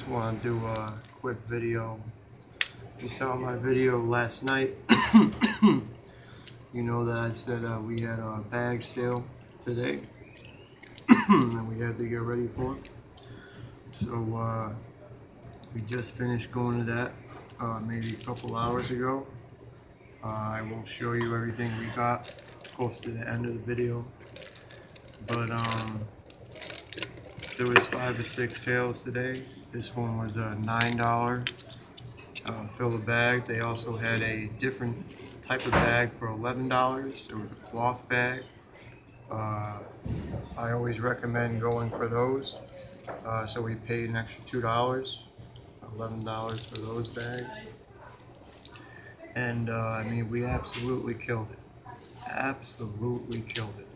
just want to do a quick video. You saw my video last night. You know that I said we had a bag sale today and we had to get ready for it. So we just finished going to that maybe a couple hours ago. I will show you everything we got close to the end of the video. But there was 5 or 6 sales today. This one was a $9 fill a bag. They also had a different type of bag for $11. It was a cloth bag. I always recommend going for those. So we paid an extra $2, $11 for those bags. And I mean, we absolutely killed it. Absolutely killed it.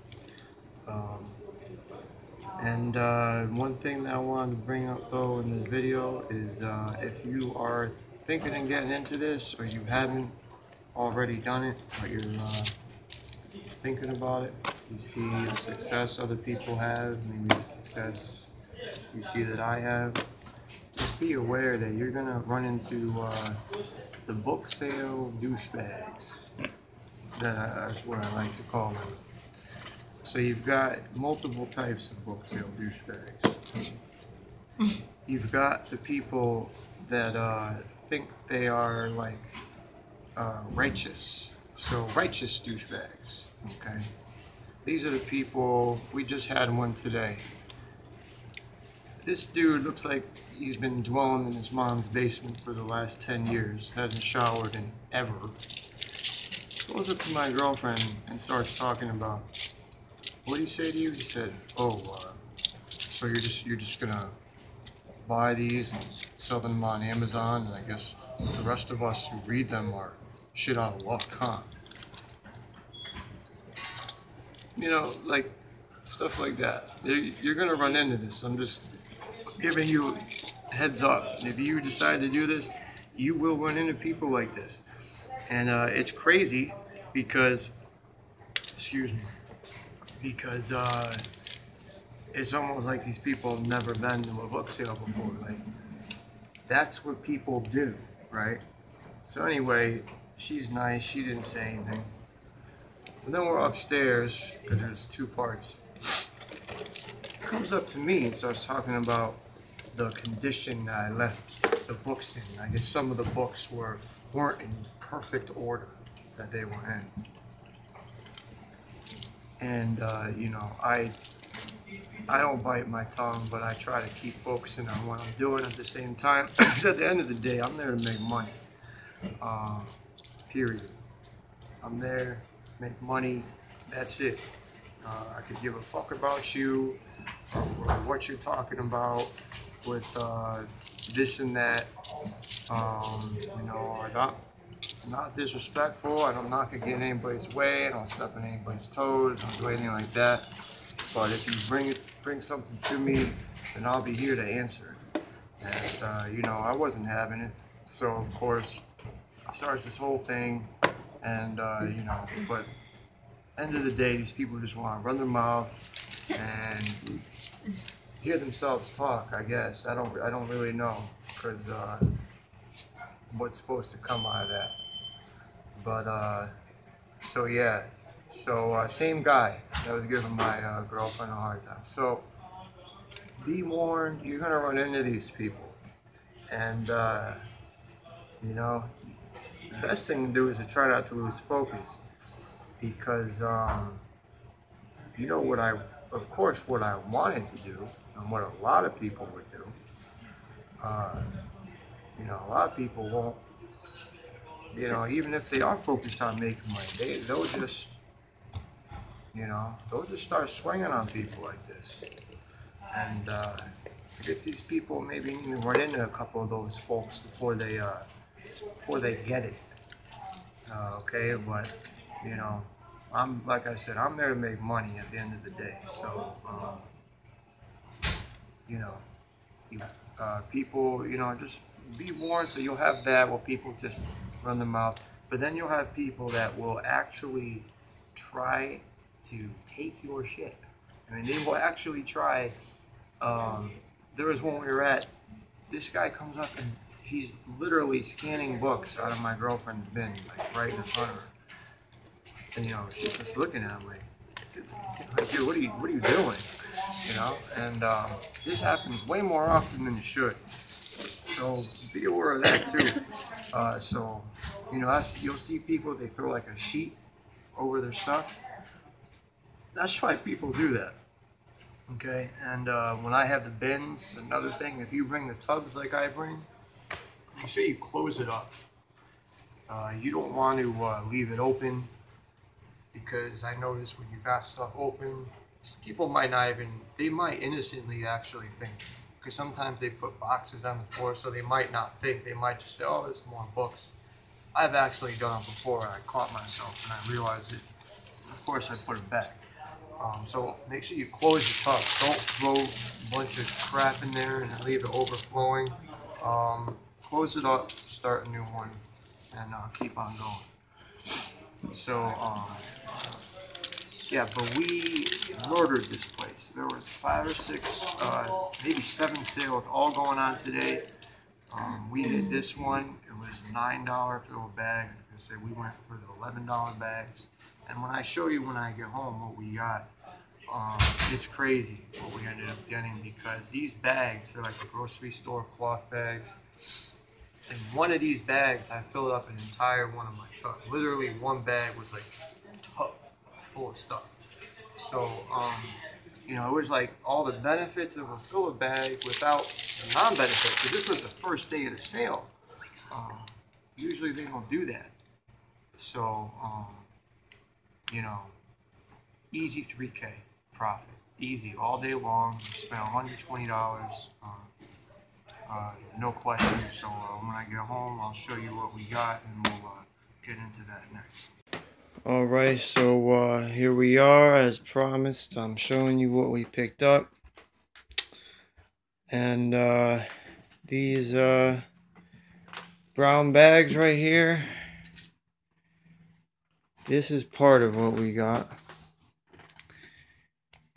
One thing that I wanted to bring up though in this video is if you are thinking of getting into this, or you haven't already done it, but you're thinking about it, you see the success other people have, maybe the success you see that I have, just be aware that you're gonna run into the book sale douchebags. That's what I like to call them. So you've got multiple types of book sale douchebags. You've got the people that think they are like righteous. So righteous douchebags, okay? These are the people, we just had one today. This dude looks like he's been dwelling in his mom's basement for the last 10 years, hasn't showered in ever. Goes up to my girlfriend and starts talking about, what do you say to you? He said, oh, so you're just gonna buy these and sell them on Amazon, and I guess the rest of us who read them are shit out of luck, huh? You know, like stuff like that. You're gonna run into this. I'm just giving you a heads up. If you decide to do this, you will run into people like this, and it's crazy because, excuse me. Because it's almost like these people have never been to a book sale before. Like, that's what people do, right? So anyway, she's nice. She didn't say anything. So then we're upstairs, because there's 2 parts. Comes up to me and starts talking about the condition that I left the books in. I guess some of the books weren't in perfect order that they were in. And you know, I don't bite my tongue, but I try to keep focusing on what I'm doing at the same time. Because at the end of the day, I'm there to make money. Period. I'm there to make money. That's it. I could give a fuck about you or what you're talking about with this and that. You know, I'm not disrespectful. I don't knock against anybody's way. I don't step on anybody's toes. I don't do anything like that. But if you bring something to me, then I'll be here to answer it. And you know, I wasn't having it, so of course, starts this whole thing. And you know, but end of the day, these people just want to run their mouth and hear themselves talk. I guess I don't really know, because what's supposed to come out of that. But so yeah, so same guy that was giving my girlfriend a hard time. So be warned, you're gonna run into these people, and you know, the best thing to do is to try not to lose focus, because you know what of course what I wanted to do, and what a lot of people would do. You know, a lot of people won't. You know, even if they are focused on making money, they'll just, you know, they'll just start swinging on people like this. And I guess these people maybe need to run into a couple of those folks before they get it. Okay, but you know, like I said, I'm there to make money at the end of the day. So you know, people, you know, just be warned. So you'll have that where people just run their mouth, but then you'll have people that will actually try to take your shit. I mean, they will actually try. There was one we were at this guy comes up and he's literally scanning books out of my girlfriend's bin, like right in front of her. And she's just looking at him like, dude, what are you doing? And this happens way more often than it should. So be aware of that too. You'll see people, they throw like a sheet over their stuff. That's why people do that. Okay, and when I have the bins, another thing, if you bring the tubs like I bring, make sure you close it up. You don't want to leave it open, because I notice when you got stuff open, people might not even, they might innocently actually think, because sometimes they put boxes on the floor, so they might not think, they might just say, oh, there's more books. I've actually done it before, and I caught myself, and I realized it. Of course, I put it back. So make sure you close the tub. Don't throw a bunch of crap in there and leave it overflowing. Close it up, start a new one, and keep on going. So, yeah, but we murdered this place. There was 5 or 6, maybe 7 sales all going on today. We hit this one. It was $9 for a bag. Like I said, we went for the $11 bags. And when I show you when I get home what we got, it's crazy what we ended up getting, because these bags, they're like the grocery store cloth bags. In one of these bags, I filled up an entire one of my tubs. Literally, one bag was like a tub full of stuff. So, it was like all the benefits of a filler bag without the non-benefits. So this was the first day of the sale. Usually they don't do that. So, easy 3K profit. Easy, all day long. We spent $120. No question. So when I get home, I'll show you what we got, and we'll get into that next. Alright, so here we are, as promised. I'm showing you what we picked up. And these brown bags right here, this is part of what we got.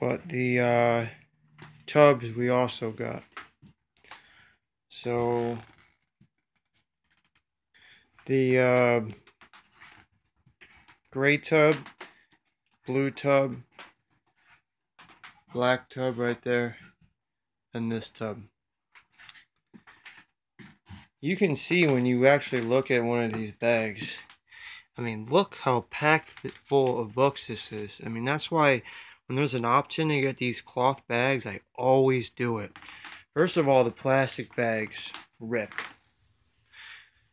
But the tubs we also got. So the gray tub, blue tub, black tub right there, and this tub. You can see when you actually look at one of these bags, I mean, look how packed full of books this is. I mean, that's why when there's an option to get these cloth bags, I always do it. First of all, the plastic bags rip.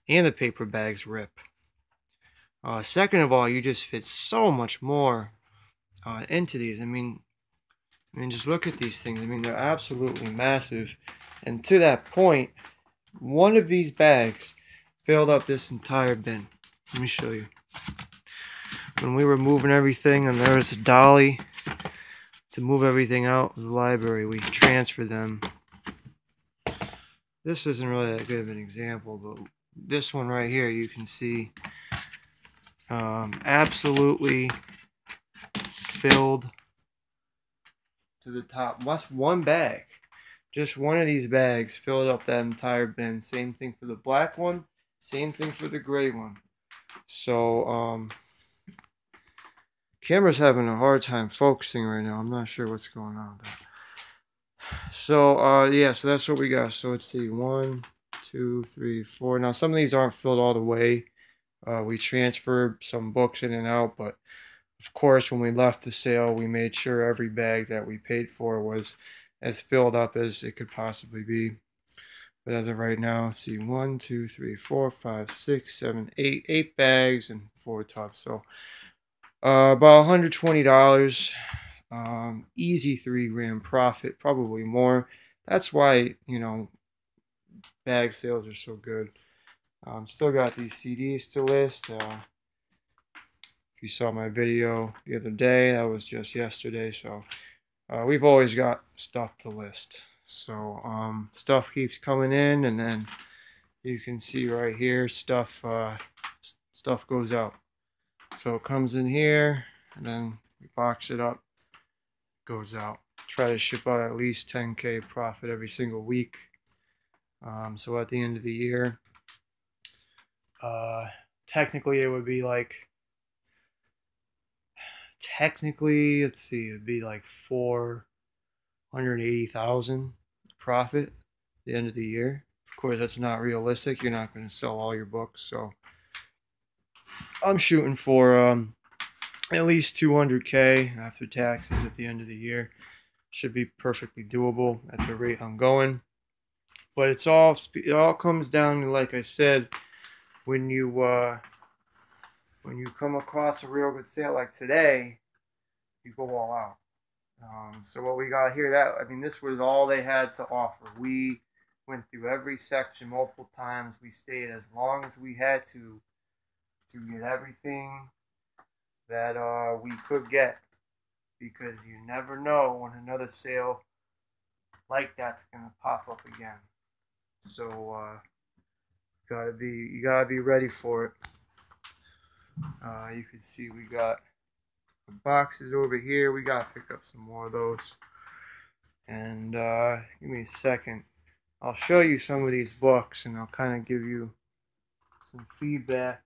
And the paper bags rip. Second of all, you just fit so much more into these. I mean, just look at these things. I mean, they're absolutely massive. And to that point, one of these bags filled up this entire bin. Let me show you. When we were moving everything, and there was a dolly to move everything out of the library, we transferred them. This isn't really that good of an example, but this one right here, you can see absolutely filled to the top. That's one bag. Just one of these bags filled up that entire bin. Same thing for the black one. Same thing for the gray one. So, camera's having a hard time focusing right now. I'm not sure what's going on with that. So, yeah, so that's what we got. So let's see, 1, 2, 3, 4. Now, some of these aren't filled all the way. We transferred some books in and out, but of course, when we left the sale, we made sure every bag that we paid for was as filled up as it could possibly be. But as of right now, let's see, 1, 2, 3, 4, 5, 6, 7, 8. 8 bags and 4 tubs. So, about $120. Easy 3 grand profit, probably more. That's why, bag sales are so good. Still got these CDs to list. If you saw my video the other day, that was just yesterday. So we've always got stuff to list. So stuff keeps coming in, and then you can see right here, stuff goes out. So it comes in here, and then we box it up, goes out. Try to ship out at least 10K profit every single week. So at the end of the year, technically it would be like, let's see, it'd be like 480,000 profit at the end of the year. Of course, that's not realistic. You're not going to sell all your books, so I'm shooting for at least 200K after taxes at the end of the year. Should be perfectly doable at the rate I'm going. But it all comes down to, like I said, when you come across a real good sale like today, you go all out. So what we got here, this was all they had to offer. We went through every section multiple times. We stayed as long as we had to get everything that we could get, because you never know when another sale like that's gonna pop up again. So you gotta be ready for it. You can see we got the boxes over here. We gotta pick up some more of those. And give me a second. I'll show you some of these books, and I'll kind of give you some feedback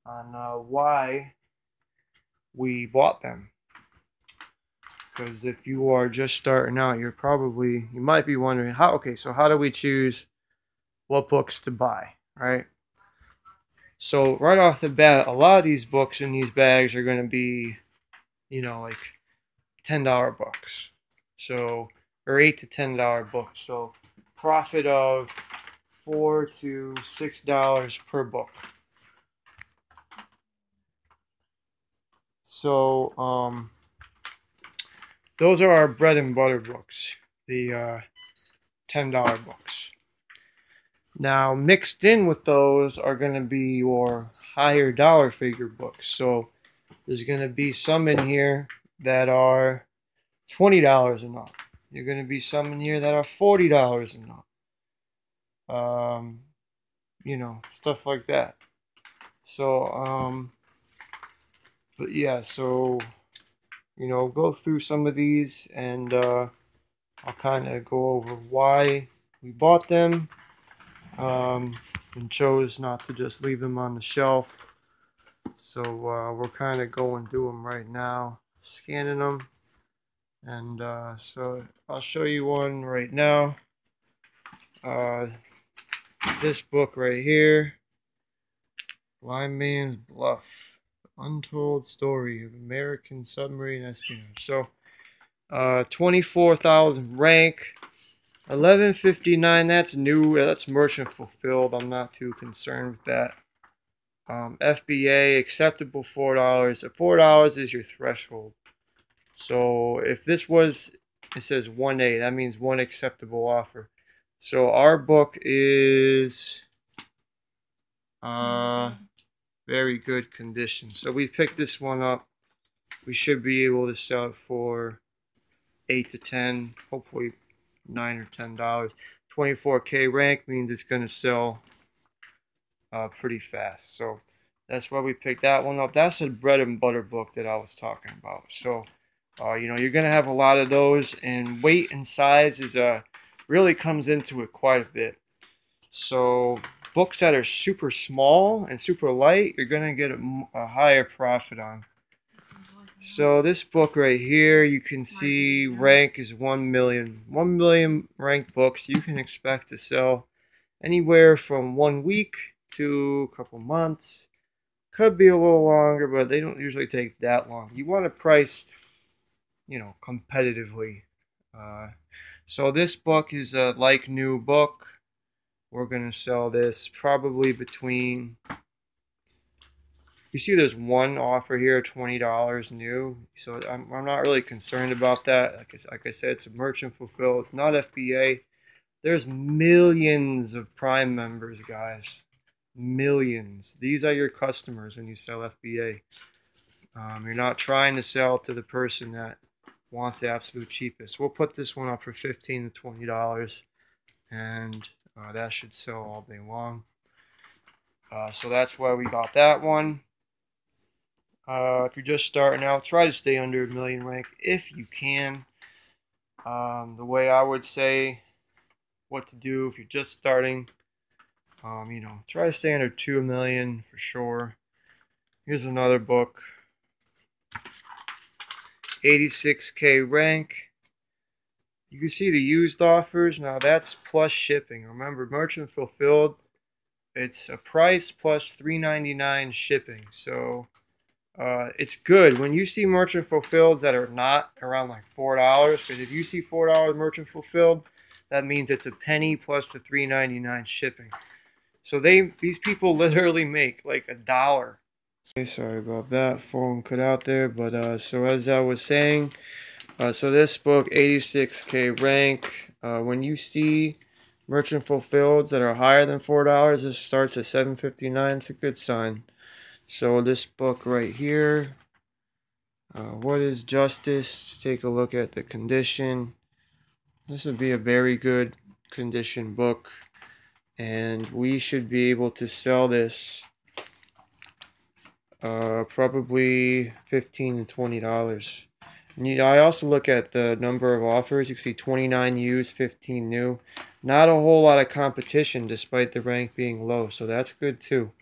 on why we bought them. Because if you are just starting out, you might be wondering how do we choose what books to buy, right? So right off the bat, a lot of these books in these bags are going to be, like $10 books. So, or $8 to $10 books. So profit of $4 to $6 per book. So those are our bread and butter books, the $10 books. Now, mixed in with those are going to be your higher dollar figure books. So there's going to be some in here that are $20 and up. You're going to be some in here that are $40 and up. Stuff like that. So, but yeah, so, go through some of these, and I'll kind of go over why we bought them, and chose not to just leave them on the shelf. So we're kind of going through them right now, scanning them. And so I'll show you one right now. This book right here, Blind Man's Bluff, The Untold Story of American Submarine Espionage. So 24,000 rank, 11.59. That's new. That's merchant fulfilled. I'm not too concerned with that. FBA acceptable $4. $4 is your threshold. So if this was, it says 1A, that means one acceptable offer. So our book is very good condition. So we picked this one up. We should be able to sell it for 8 to 10, hopefully $9 or $10. 24K rank means it's going to sell pretty fast. So that's why we picked that one up. That's a bread and butter book that I was talking about. So you're going to have a lot of those, and weight and size is really comes into it quite a bit. So books that are super small and super light, you're going to get a higher profit on. So this book right here, you can see rank is 1 million. 1 million ranked books you can expect to sell anywhere from 1 week to a couple months. Could be a little longer, but they don't usually take that long. You want to price, competitively. So this book is a like new book. We're going to sell this probably between, you see there's one offer here, $20 new. So I'm not really concerned about that. Like I said, it's a merchant fulfill. It's not FBA. There's millions of Prime members, guys. Millions. These are your customers when you sell FBA. You're not trying to sell to the person that wants the absolute cheapest. We'll put this one up for $15 to $20, and that should sell all day long. So that's why we got that one. If you're just starting out, try to stay under 1 million rank if you can. The way I would say, what to do if you're just starting. You know, try to stay under 2 million for sure. Here's another book, 86K rank. You can see the used offers. Now that's plus shipping. Remember, merchant fulfilled, it's a price plus $3.99 shipping. So it's good when you see merchant fulfilled that are not around like $4. Because if you see $4 merchant fulfilled, that means it's a penny plus the $3.99 shipping. So these people literally make like $1. Okay, sorry about that, phone cut out there. But so as I was saying, so this book, 86K rank, when you see merchant fulfilled that are higher than $4, this starts at $7.59. It's a good sign. So this book right here, What is Justice? Let's take a look at the condition. This would be a very good condition book, and we should be able to sell this probably $15 to $20. And I also look at the number of offers. You can see 29 used, 15 new. Not a whole lot of competition despite the rank being low, so that's good too.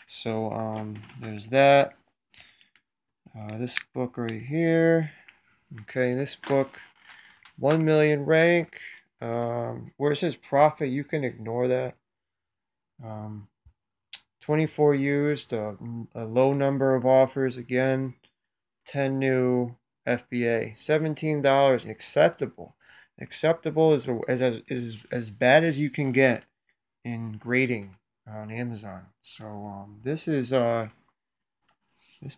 So there's that. This book right here. Okay, this book, 1 million rank. Where it says profit, you can ignore that. 24 used, a low number of offers again, 10 new, FBA, $17, acceptable. Acceptable is as bad as you can get in grading on Amazon. So this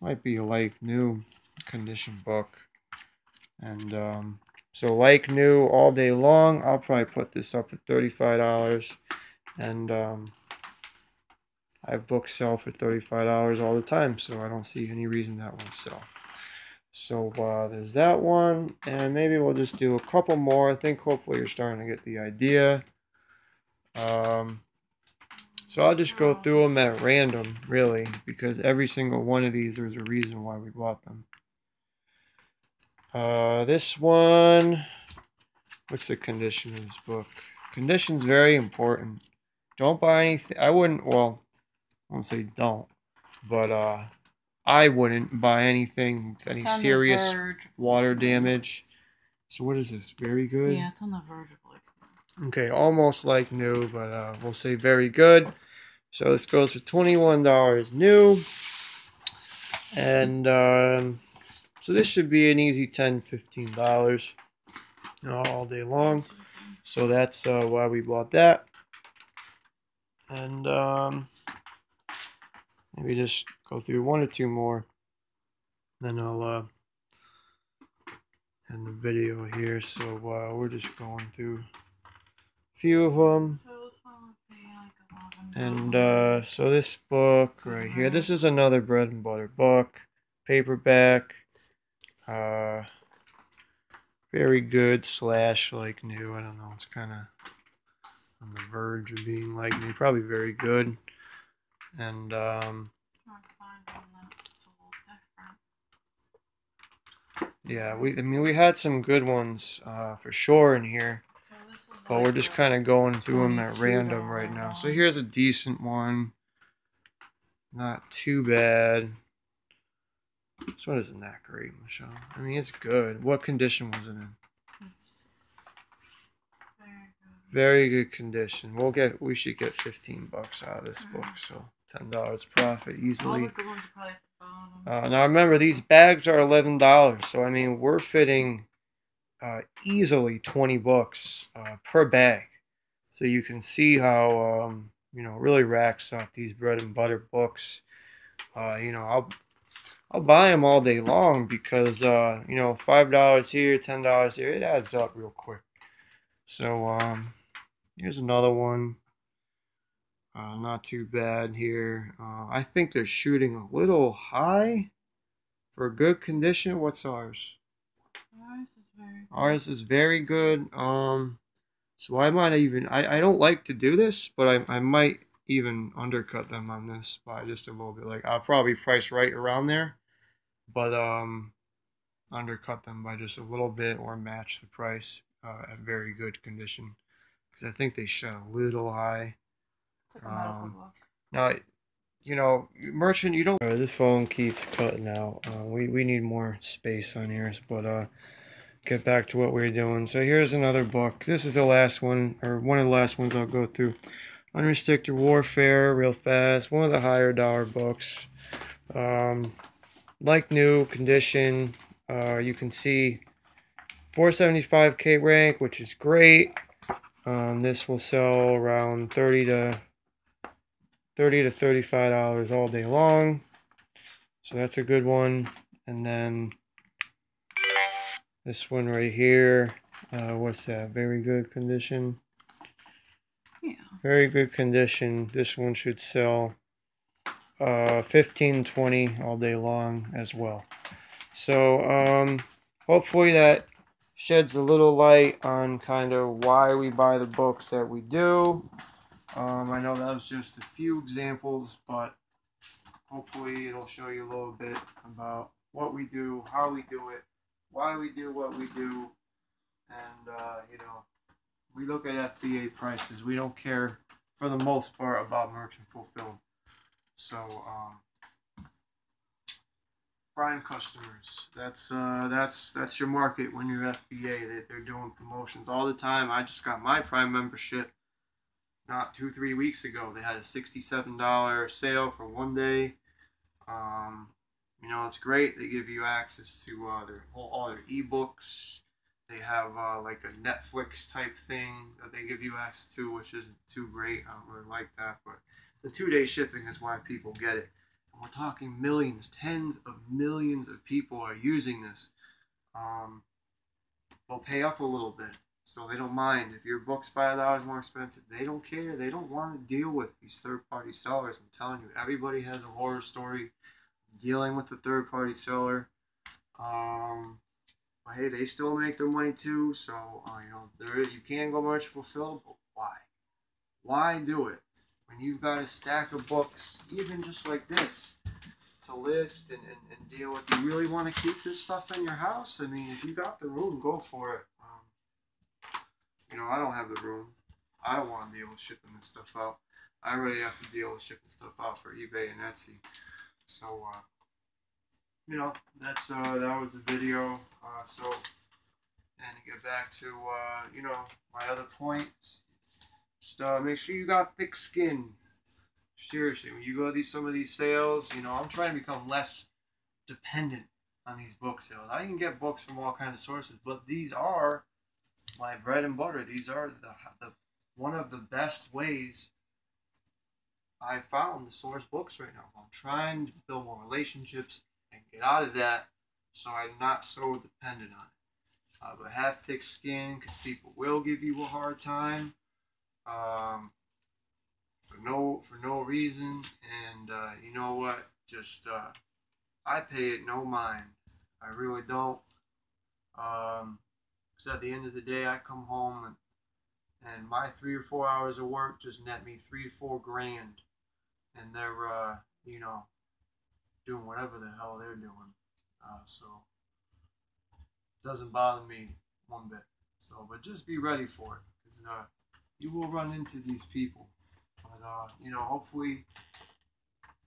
might be a like new condition book, and so like new all day long. I'll probably put this up at $35, and I have books sell for $35 all the time, so I don't see any reason that won't sell. So there's that one, and maybe we'll just do a couple more. I think hopefully you're starting to get the idea. So I'll just go through them at random, really, because every single one of these, there's a reason why we bought them. This one, what's the condition of this book? Condition's very important. Don't buy anything. I wouldn't, well, I won't say don't, but I wouldn't buy anything with any serious water damage. So what is this? Very good? Yeah, it's on the verge of like new. Okay, almost like new, but we'll say very good. So this goes for $21 new. And so this should be an easy $10, $15 all day long. So that's why we bought that. And maybe just go through one or two more. Then I'll end the video here. So we're just going through a few of them. And so this book right here, this is another bread and butter book, paperback, very good / like new. I don't know, it's kind of on the verge of being like new, probably very good. And yeah, we had some good ones for sure in here. But we're just kind of going through them at random right now. So here's a decent one. Not too bad. This one isn't that great, Michelle. I mean, it's good. What condition was it in? Very good condition. We should get $15 out of this book. So $10 profit easily. Now remember, these bags are $11. So I mean, we're fitting easily 20 books per bag. So you can see how you know, really racks up these bread and butter books. You know, I'll buy them all day long because you know, $5 here, $10 here, it adds up real quick. So here's another one. Not too bad here. I think they're shooting a little high for good condition. What's ours? Ours is very good. So I might even, I don't like to do this, but I might even undercut them on this by just a little bit. Like, I'll probably price right around there, but undercut them by just a little bit or match the price at very good condition. because I think they shot a little high. It's like a medical book. Now, you know, merchant, you don't. This phone keeps cutting out. We need more space on here, but get back to what we were doing. So here's another book. This is the last one, or one of the last ones I'll go through. Unrestricted Warfare, real fast. One of the higher dollar books. Like new condition. You can see 475K rank, which is great. This will sell around $30 to $35 all day long. So that's a good one. And then this one right here, what's that? Very good condition. Yeah. Very good condition. This one should sell 15, 20 all day long as well. So hopefully that sheds a little light on kind of why we buy the books that we do. I know that was just a few examples, but hopefully it'll show you a little bit about what we do, how we do it, why we do what we do, and you know, we look at FBA prices. We don't care for the most part about merchant fulfilled. So prime customers, that's your market when you're FBA. They're doing promotions all the time. I just got my Prime membership not 2-3 weeks ago. They had a $67 sale for one day. You know, it's great. They give you access to all their ebooks. They have like a Netflix type thing that they give you access to, which isn't too great. I don't really like that, but the 2-day shipping is why people get it. And we're talking millions, tens of millions of people are using this. They'll pay up a little bit, so they don't mind. If your book's $5 more expensive, they don't care. They don't want to deal with these third-party sellers. I'm telling you, everybody has a horror story dealing with the third-party seller. But hey, they still make their money too, so you know, you can go merchant fulfilled, but why? Why do it when you've got a stack of books, even just like this, to list and deal with? You really want to keep this stuff in your house? I mean, if you got the room, go for it. You know, I don't have the room. I don't want to deal with shipping this stuff out. I already have to deal with shipping stuff out for eBay and Etsy. So, you know, that was the video. So, and to get back to, you know, my other points, just make sure you got thick skin. Seriously, when you go to some of these sales, you know, I'm trying to become less dependent on these book sales. I can get books from all kinds of sources, but these are my bread and butter. These are the one of the best ways I found to source books right now. I'm trying to build more relationships and get out of that, so I'm not so dependent on it. But have thick skin, because people will give you a hard time for no reason. And you know what? Just I pay it no mind. I really don't. Because at the end of the day, I come home and my 3 or 4 hours of work just net me 3 or 4 grand, and they're you know, doing whatever the hell they're doing. So it doesn't bother me one bit. So, but just be ready for it, because you will run into these people. But you know, hopefully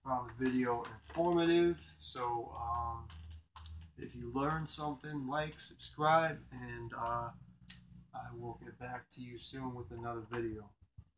found the video informative. So if you learned something, like, subscribe, and I will get back to you soon with another video.